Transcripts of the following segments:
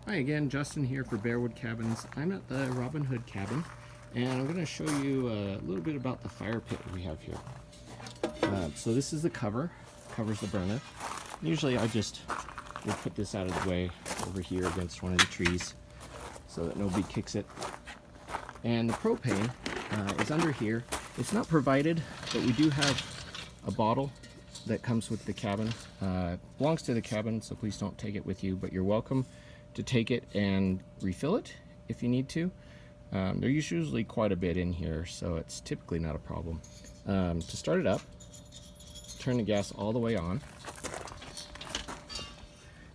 Hi again, Justin here for Bearwood Cabins. I'm at the Robinhood Cabin, and I'm going to show you a little bit about the fire pit we have here. So this is the covers the burner. Usually I just will put this out of the way over here against one of the trees so that nobody kicks it. And the propane is under here. It's not provided, but we do have a bottle that comes with the cabin. Belongs to the cabin, so please don't take it with you, but you're welcome to take it and refill it if you need to. There's usually quite a bit in here, so it's typically not a problem. To start it up, turn the gas all the way on.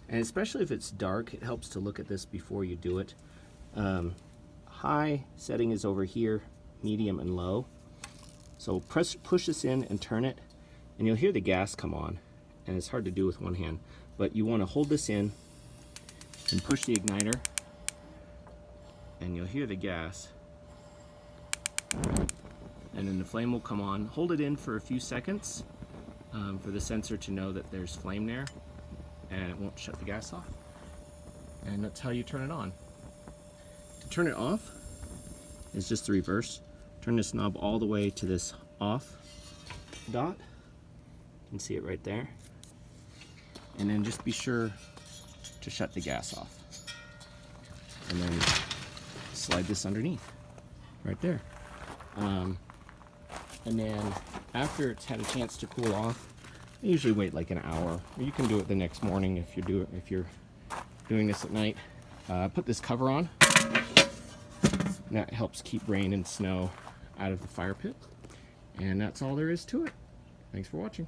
And especially if it's dark, it helps to look at this before you do it. High setting is over here, medium and low. So push this in and turn it, and you'll hear the gas come on. And it's hard to do with one hand, but you want to hold this in and push the igniter, and you'll hear the gas. And then the flame will come on. Hold it in for a few seconds for the sensor to know that there's flame there, and it won't shut the gas off. And that's how you turn it on. To turn it off is just the reverse. Turn this knob all the way to this off dot. You can see it right there. And then just be sure to shut the gas off. And then slide this underneath, right there. And then after it's had a chance to cool off, I usually wait like an hour. Or you can do it the next morning if you're doing this at night. Put this cover on. And that helps keep rain and snow out of the fire pit. And that's all there is to it. Thanks for watching.